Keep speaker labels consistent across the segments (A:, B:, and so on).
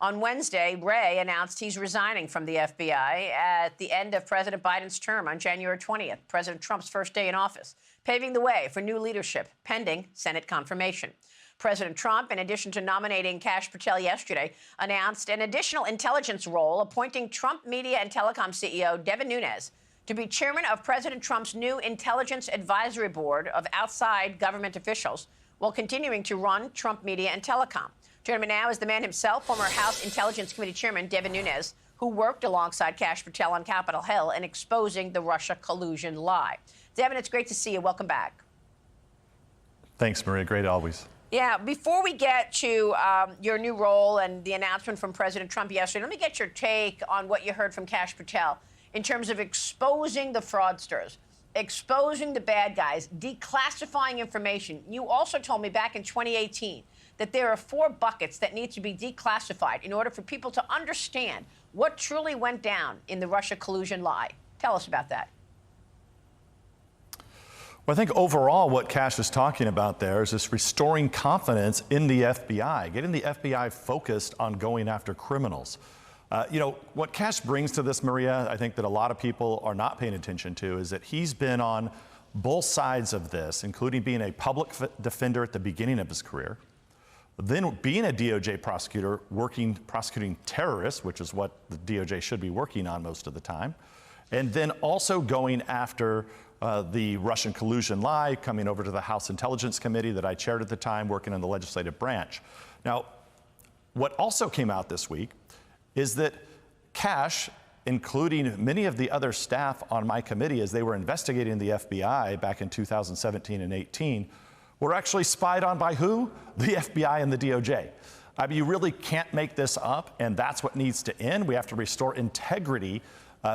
A: On Wednesday, Wray announced he's resigning from the FBI at the end of President Biden's term on January 20th, President Trump's first day in office, paving the way for new leadership pending Senate confirmation. President Trump, in addition to nominating Kash Patel yesterday, announced an additional intelligence role, appointing Trump Media and Telecom CEO Devin Nunes to be chairman of President Trump's new Intelligence Advisory Board of outside government officials, while continuing to run Trump Media and Telecom. Joining me now is the man himself, former House Intelligence Committee Chairman Devin Nunes, who worked alongside Kash Patel on Capitol Hill in exposing the Russia collusion lie. Devin, it's great to see you. Welcome back.
B: Thanks, Maria. Great always.
A: Yeah, before we get to your new role and the announcement from President Trump yesterday, let me get your take on what you heard from Kash Patel in terms of exposing the fraudsters, exposing the bad guys, declassifying information. You also told me back in 2018 that there are 4 buckets that need to be declassified in order for people to understand what truly went down in the Russia collusion lie. Tell us about that.
B: Well, I think overall what Kash is talking about there is this restoring confidence in the FBI, getting the FBI focused on going after criminals. What Kash brings to this, Maria, I think that a lot of people are not paying attention to, is that he's been on both sides of this, including being a public defender at the beginning of his career, then being a DOJ prosecutor, prosecuting terrorists, which is what the DOJ should be working on most of the time, and then also going after the Russian collusion lie, coming over to the House Intelligence Committee that I chaired at the time, working in the legislative branch. Now, what also came out this week is that Kash, including many of the other staff on my committee as they were investigating the FBI back in 2017 and 18, were actually spied on by who? The FBI and the DOJ. I mean, you really can't make this up, and that's what needs to end. We have to restore integrity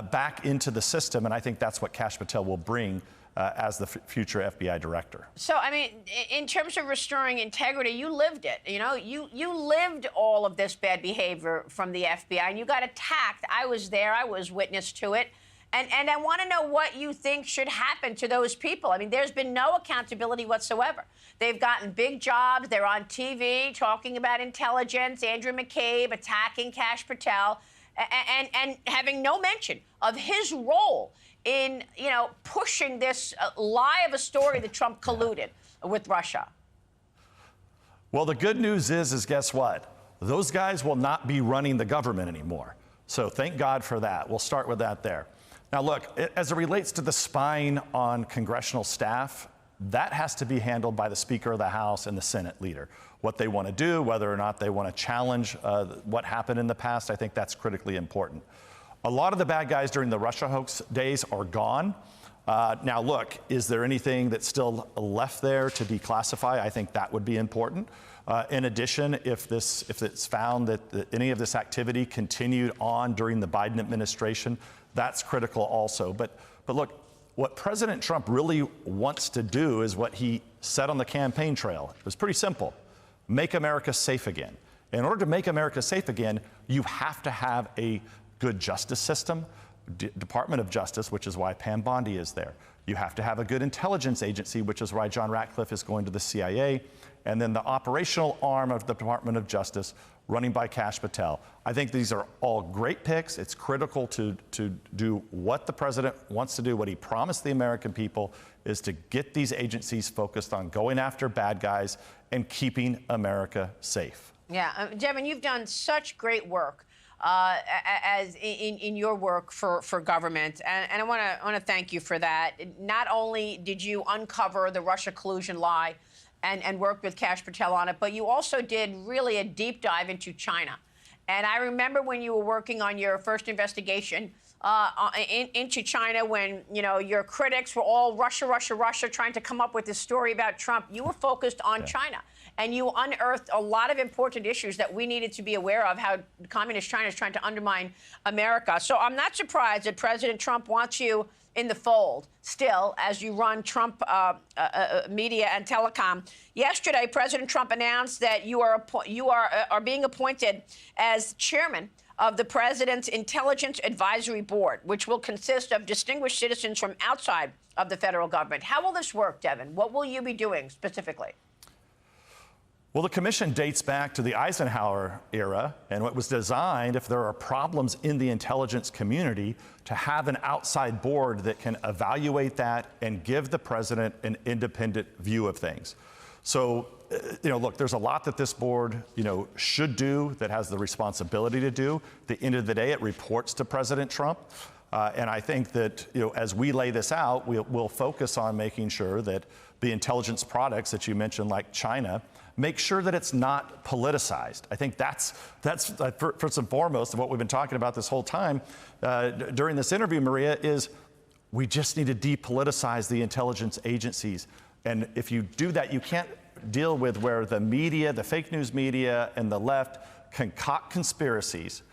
B: back into the system, and I think that's what Kash Patel will bring as the future FBI director.
A: So, I mean, in terms of restoring integrity, you lived it. You know, you lived all of this bad behavior from the FBI, and you got attacked. I was there. I was witness to it. And I want to know what you think should happen to those people. I mean, there's been no accountability whatsoever. They've gotten big jobs. They're on TV talking about intelligence, Andrew McCabe attacking Kash Patel, and having no mention of his role in, pushing this lie of a story that Trump colluded with Russia.
B: Well, the good news is guess what? Those guys will not be running the government anymore. So thank God for that. We'll start with that there. Now, look, as it relates to the spying on congressional staff, that has to be handled by the Speaker of the House and the Senate leader. What they want to do, whether or not they want to challenge what happened in the past, I think that's critically important. A lot of the bad guys during the Russia hoax days are gone. Now, look, is there anything that's still left there to declassify? I think that would be important. In addition, if it's found that any of this activity continued on during the Biden administration, that's critical also. But look, what President Trump really wants to do is what he said on the campaign trail. It was pretty simple. Make America safe again. In order to make America safe again, you have to have a good justice system, Department of Justice, which is why Pam Bondi is there. You have to have a good intelligence agency, which is why John Ratcliffe is going to the CIA, and then the operational arm of the Department of Justice running by Kash Patel. I think these are all great picks. It's critical to do what the president wants to do. What he promised the American people is to get these agencies focused on going after bad guys and keeping America safe.
A: Yeah, Devin, you've done such great work as in your work for government, and I want to thank you for that. Not only did you uncover the Russia collusion lie and worked with Kash Patel on it, but you also did really a deep dive into China. And I remember when you were working on your first investigation into China, when your critics were all Russia, trying to come up with this story about Trump. You were focused on China, and you unearthed a lot of important issues that we needed to be aware of, how communist China is trying to undermine America. So I'm not surprised that President Trump wants you in the fold still as you run Trump Media and Telecom. Yesterday, President Trump announced that you are being appointed as chairman of the President's Intelligence Advisory Board, which will consist of distinguished citizens from outside of the federal government. How will this work, Devin? What will you be doing specifically?
B: Well, the commission dates back to the Eisenhower era, and it was designed, if there are problems in the intelligence community, to have an outside board that can evaluate that and give the president an independent view of things. So, look, there's a lot that this board, should do, that has the responsibility to do. At the end of the day, it reports to President Trump. And I think that, as we lay this out, we'll focus on making sure that the intelligence products that you mentioned, like China, make sure that it's not politicized. I think that's first and foremost of what we've been talking about this whole time during this interview, Maria, is we just need to depoliticize the intelligence agencies. And if you do that, you can't deal with where the media, the fake news media and the left concoct conspiracies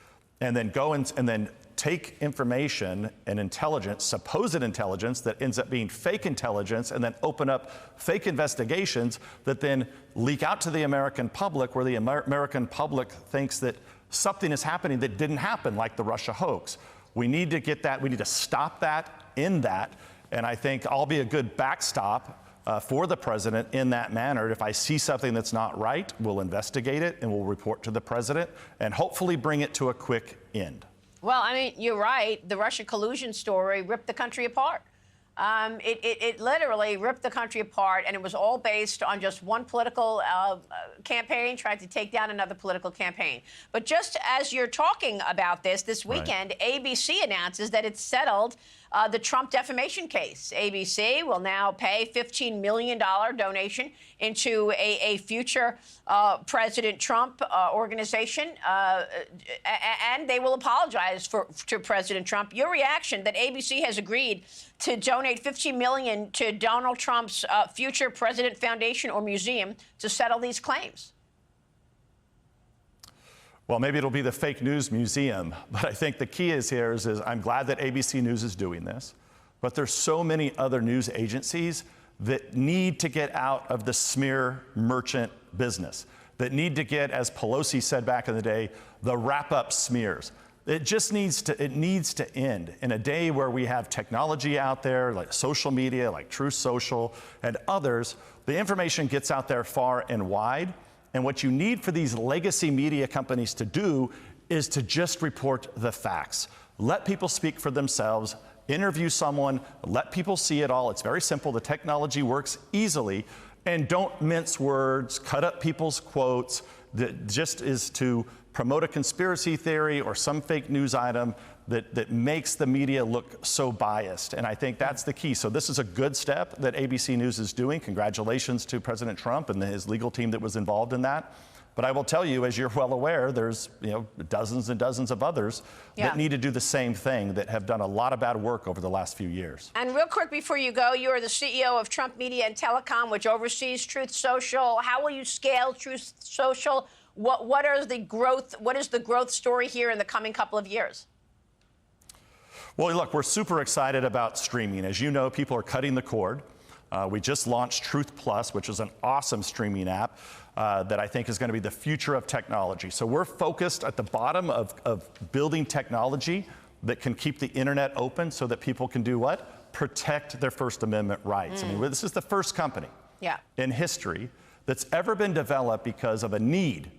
B: and then go and then take information and intelligence, supposed intelligence that ends up being fake intelligence, and then open up fake investigations that then leak out to the American public, where the American public thinks that something is happening that didn't happen, like the Russia hoax. We need to get that, we need to stop that, end that, and I think I'll be a good backstop for the president in that manner. If I see something that's not right, we'll investigate it and we'll report to the president and hopefully bring it to a quick end.
A: Well, I mean, you're right. The Russia collusion story ripped the country apart. It literally ripped the country apart, and it was all based on just one political campaign trying to take down another political campaign. But just as you're talking about this weekend, right, ABC announces that it's settled the Trump defamation case. ABC will now pay $15 million donation into a future President Trump organization, and they will apologize to President Trump. Your reaction that ABC has agreed to donate $15 million to Donald Trump's future President Foundation or Museum to settle these claims?
B: Well, maybe it'll be the fake news museum, but I think the key is I'm glad that ABC News is doing this, but there's so many other news agencies that need to get out of the smear merchant business, that need to get, as Pelosi said back in the day, the wrap-up smears. It needs to end in a day where we have technology out there, like social media, like Truth Social and others. The information gets out there far and wide. And what you need for these legacy media companies to do is to just report the facts. Let people speak for themselves, interview someone, let people see it all. It's very simple. The technology works easily. And don't mince words, cut up people's quotes. That just is to promote a conspiracy theory or some fake news item that makes the media look so biased. And I think that's the key. So this is a good step that ABC News is doing. Congratulations to President Trump and his legal team that was involved in that. But I will tell you, as you're well aware, there's dozens and dozens of others that need to do the same thing, that have done a lot of bad work over the last few years. And
A: real quick before you go, you are the CEO of Trump Media and Telecom, which oversees Truth Social. How will you scale Truth Social? What is the growth story here in the coming couple of years?
B: Well, look, we're super excited about streaming. As you know, people are cutting the cord. We just launched Truth Plus, which is an awesome streaming app that I think is going to be the future of technology. So we're focused at the bottom of building technology that can keep the internet open so that people can do what? Protect their First Amendment rights. I mean, this is the first company in history that's ever been developed because of a need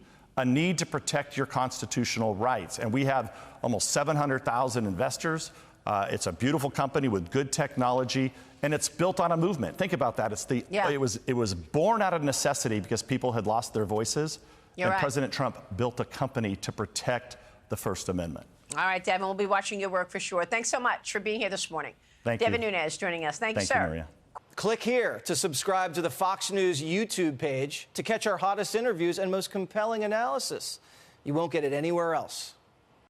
B: to protect your constitutional rights. And we have almost 700,000 investors. It's a beautiful company with good technology, and it's built on a movement. Think about that. It was born out of necessity because people had lost their voices.
A: You're right.
B: President Trump built a company to protect the First Amendment.
A: All right, Devin, we'll be watching your work for sure. Thanks so much for being here this morning.
B: Thank you.
A: Devin Nunes joining us. Thank you, sir.
B: Thank you, Maria.
C: Click here to subscribe to the Fox News YouTube page to catch our hottest interviews and most compelling analysis. You won't get it anywhere else.